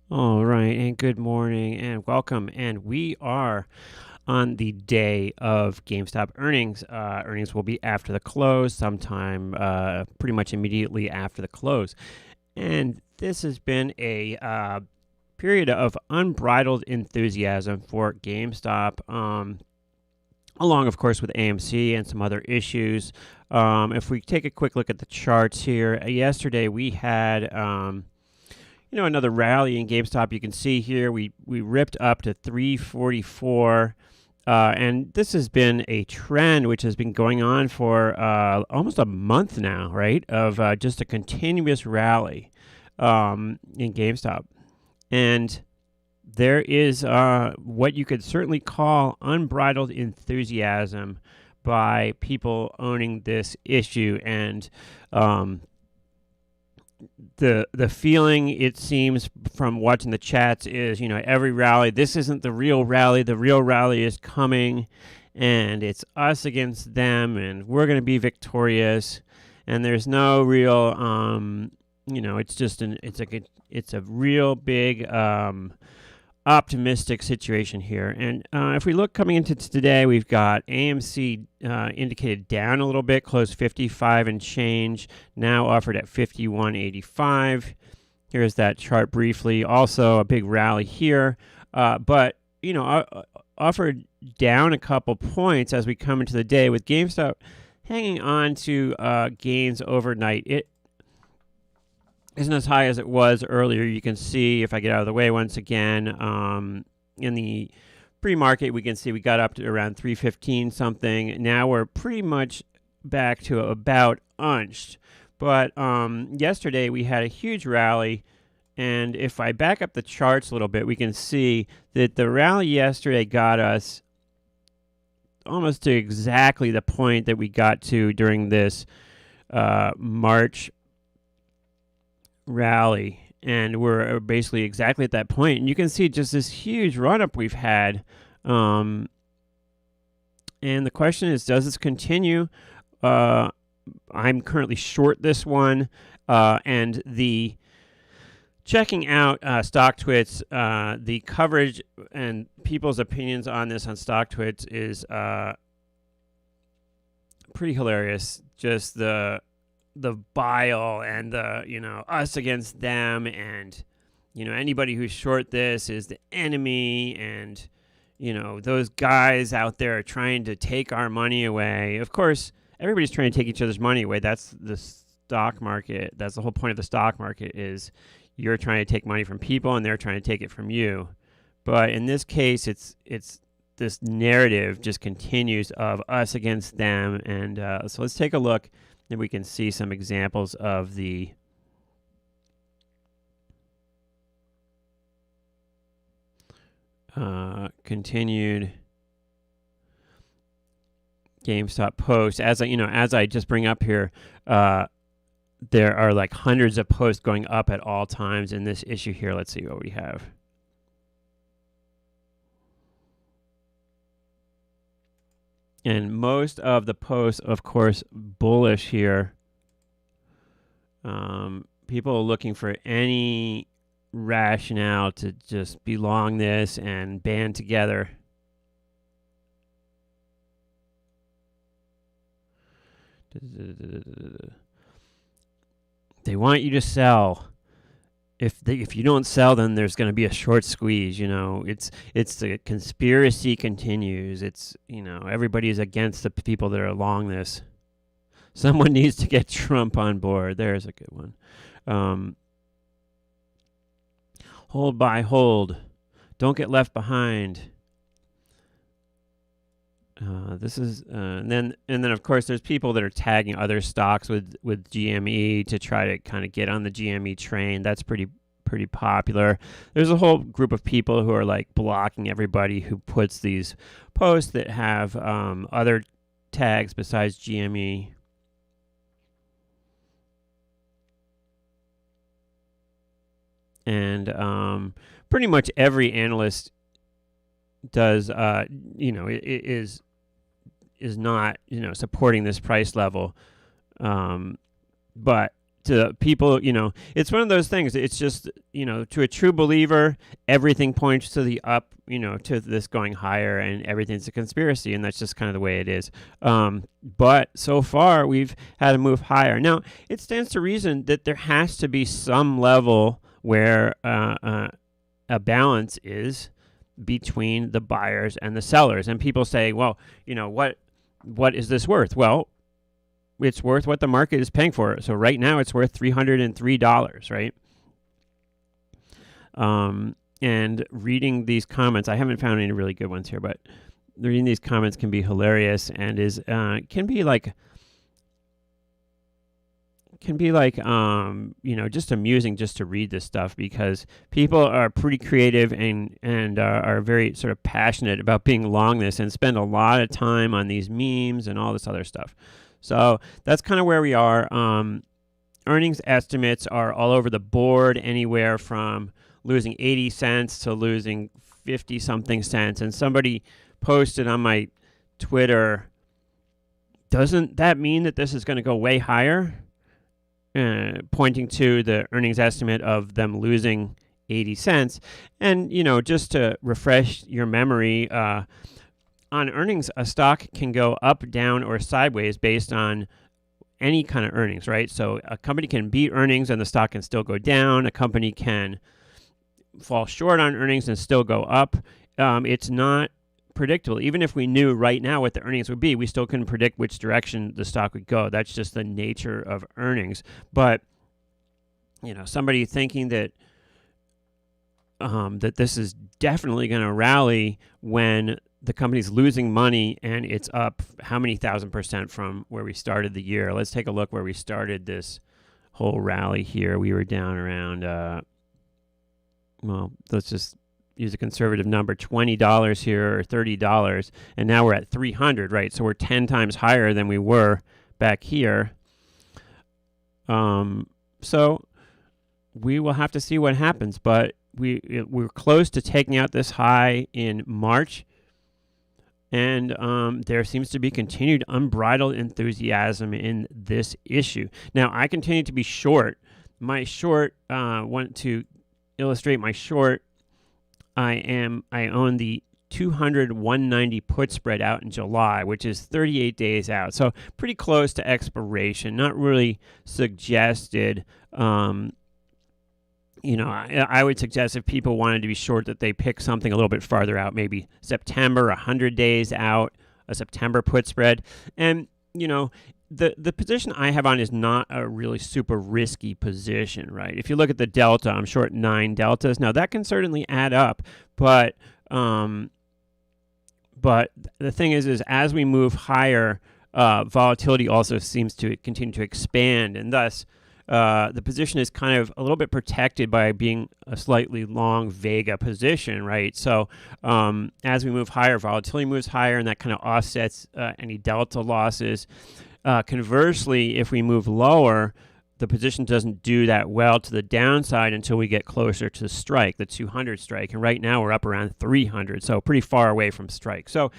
All right, and good morning and welcome. And we are on the day of GameStop earnings. Earnings will be after the close, sometime pretty much immediately after the close. And this has been a period of unbridled enthusiasm for GameStop, along, of course, with AMC and some other issues. If we take a quick look at the charts here, yesterday we had another rally in GameStop. You can see here we ripped up to 344. And this has been a trend which has been going on for almost a month now, right? Of just a continuous rally in GameStop. And there is what you could certainly call unbridled enthusiasm by people owning this issue. And the feeling, it seems from watching the chats, is every rally, this isn't the real rally is coming, and it's us against them, and we're going to be victorious. And there's no real it's a real big optimistic situation here. And if we look coming into today, we've got AMC indicated down a little bit, closed 55 and change, now offered at 51.85. Here's that chart briefly. Also a big rally here, but offered down a couple points as we come into the day, with GameStop hanging on to gains overnight. It isn't as high as it was earlier. You can see, if I get out of the way once again, in the pre-market, we can see we got up to around 315 something. Now we're pretty much back to about unched. But yesterday we had a huge rally, and if I back up the charts a little bit, we can see that the rally yesterday got us almost to exactly the point that we got to during this March rally, and we're basically exactly at that point. And you can see just this huge run up we've had, and the question is, does this continue? I'm currently short this one, and the checking out StockTwits, the coverage and people's opinions on this on StockTwits is pretty hilarious. Just the bile and the us against them, and anybody who's short this is the enemy, and those guys out there are trying to take our money away. Of course, everybody's trying to take each other's money away. That's the stock market. That's the whole point of the stock market, is you're trying to take money from people and they're trying to take it from you. But in this case, it's this narrative just continues of us against them. And so let's take a look, and we can see some examples of the continued GameStop posts. As I just bring up here, there are like hundreds of posts going up at all times in this issue here. Let's see what we have. And most of the posts, of course, bullish here. People are looking for any rationale to just be long this and band together. They want you to sell. If you don't sell, then there's going to be a short squeeze. It's the conspiracy continues. It's everybody is against the people that are along this. Someone needs to get Trump on board. There's a good one. Hold by hold. Don't get left behind. This is and then of course there's people that are tagging other stocks with GME to try to kind of get on the GME train. That's pretty popular. There's a whole group of people who are like blocking everybody who puts these posts that have other tags besides GME. And pretty much every analyst does is not supporting this price level, but to people, it's one of those things. It's just, to a true believer, everything points to the up, to this going higher, and everything's a conspiracy, and that's just kind of the way it is. But so far, we've had to move higher. Now, it stands to reason that there has to be some level where a balance is between the buyers and the sellers. And people say, well, what is this worth? Well, it's worth what the market is paying for it. So right now it's worth $303, right? And reading these comments, I haven't found any really good ones here, but reading these comments can be hilarious and can be like just amusing just to read this stuff, because people are pretty creative and are very sort of passionate about being long this and spend a lot of time on these memes and all this other stuff. So that's kind of where we are. Earnings estimates are all over the board, anywhere from losing 80 cents to losing 50-something cents. And somebody posted on my Twitter, doesn't that mean that this is going to go way higher? Pointing to the earnings estimate of them losing 80 cents. And, just to refresh your memory, on earnings, a stock can go up, down, or sideways based on any kind of earnings, right? So a company can beat earnings and the stock can still go down. A company can fall short on earnings and still go up. It's not predictable. Even if we knew right now what the earnings would be, we still couldn't predict which direction the stock would go. That's just the nature of earnings. But, somebody thinking that that this is definitely going to rally when the company's losing money and it's up how many 1,000% from where we started the year. Let's take a look where we started this whole rally here. We were down around, let's just use a conservative number, $20 here or $30, and now we're at 300, right? So we're 10 times higher than we were back here. So we will have to see what happens, but we're close to taking out this high in March. And there seems to be continued unbridled enthusiasm in this issue. Now, I continue to be short. My short, want to illustrate my short, I own the 200-190 put spread out in July, which is 38 days out. So pretty close to expiration. Not really suggested. I would suggest if people wanted to be short that they pick something a little bit farther out, maybe September, 100 days out, a September put spread. And, the position I have on is not a really super risky position, right? If you look at the delta, I'm short 9 deltas. Now, that can certainly add up, but the thing is as we move higher, volatility also seems to continue to expand, and thus the position is kind of a little bit protected by being a slightly long Vega position, right? So as we move higher, volatility moves higher, and that kind of offsets any delta losses. Conversely, if we move lower, the position doesn't do that well to the downside until we get closer to the strike, the 200 strike. And right now we're up around 300, so pretty far away from strike. So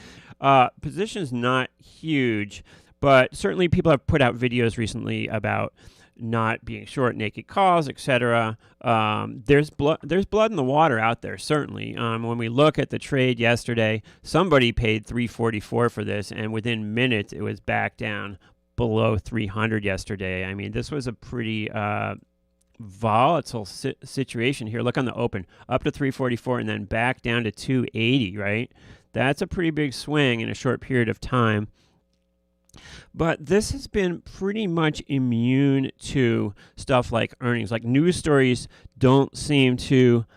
position's not huge, but certainly people have put out videos recently about not being short naked calls, etc. There's blood in the water out there, certainly. When we look at the trade yesterday, somebody paid $344 for this, and within minutes it was back down below 300 yesterday. I mean, this was a pretty volatile situation here. Look on the open, up to 344 and then back down to 280, right? That's a pretty big swing in a short period of time. But this has been pretty much immune to stuff like earnings. Like, news stories don't seem to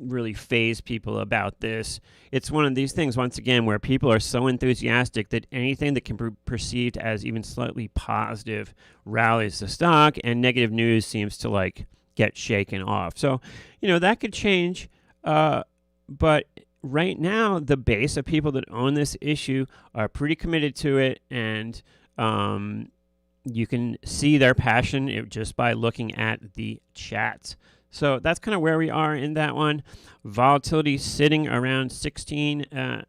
really faze people about this. It's one of these things, once again, where people are so enthusiastic that anything that can be perceived as even slightly positive rallies the stock, and negative news seems to get shaken off. So, that could change. But right now, the base of people that own this issue are pretty committed to it, and you can see their passion just by looking at the chats. So that's kind of where we are in that one. Volatility sitting around 16, and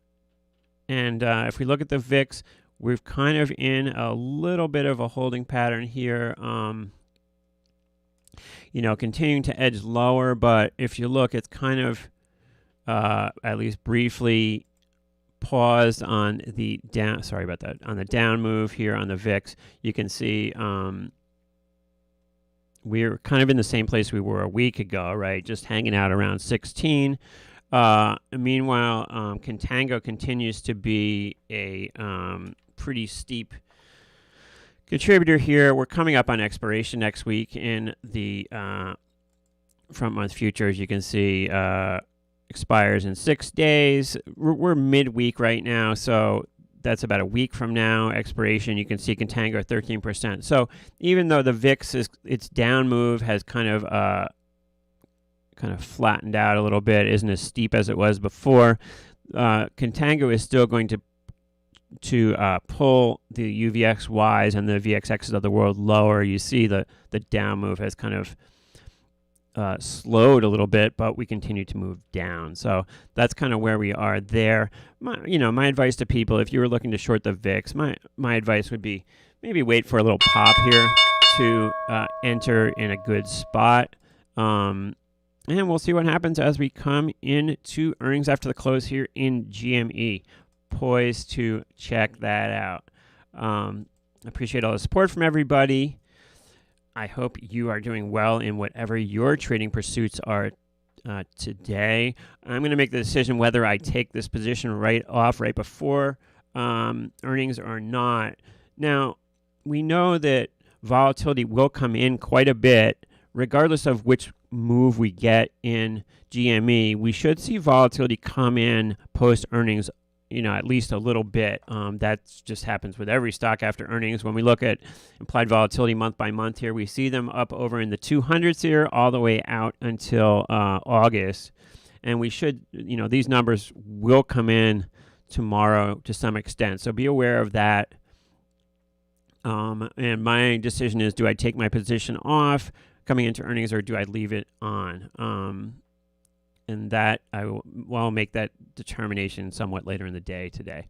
if we look at the VIX, we're kind of in a little bit of a holding pattern here. continuing to edge lower, but if you look, it's kind of at least briefly paused on the down. Sorry about that. On the down move here on the VIX, you can see we're kind of in the same place we were a week ago, right? Just hanging out around 16. Meanwhile, contango continues to be a pretty steep contributor here. We're coming up on expiration next week in the front month futures. You can see expires in 6 days. We're midweek right now, so that's about a week from now expiration. You can see contango 13%. So even though the VIX its down move has kind of flattened out a little bit, isn't as steep as it was before, contango is still going to pull the UVXYs and the VXXs of the world lower. You see the down move has kind of slowed a little bit, but we continue to move down. So that's kind of where we are there. My advice to people, if you were looking to short the VIX, my advice would be maybe wait for a little pop here to enter in a good spot. And we'll see what happens as we come into earnings after the close here in GME. Poised to check that out. Appreciate all the support from everybody. I hope you are doing well in whatever your trading pursuits are today. I'm going to make the decision whether I take this position right before earnings or not. Now, we know that volatility will come in quite a bit, regardless of which move we get in GME. We should see volatility come in post earnings, at least a little bit. That just happens with every stock after earnings. When we look at implied volatility month by month here, we see them up over in the 200s here all the way out until August. And we should, these numbers will come in tomorrow to some extent. So be aware of that. And my decision is, do I take my position off coming into earnings or do I leave it on? And that I'll make that determination somewhat later in the day today.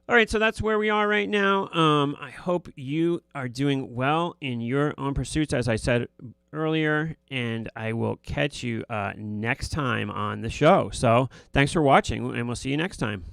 All right, so that's where we are right now. I hope you are doing well in your own pursuits, as I said earlier, and I will catch you next time on the show. So thanks for watching, and we'll see you next time.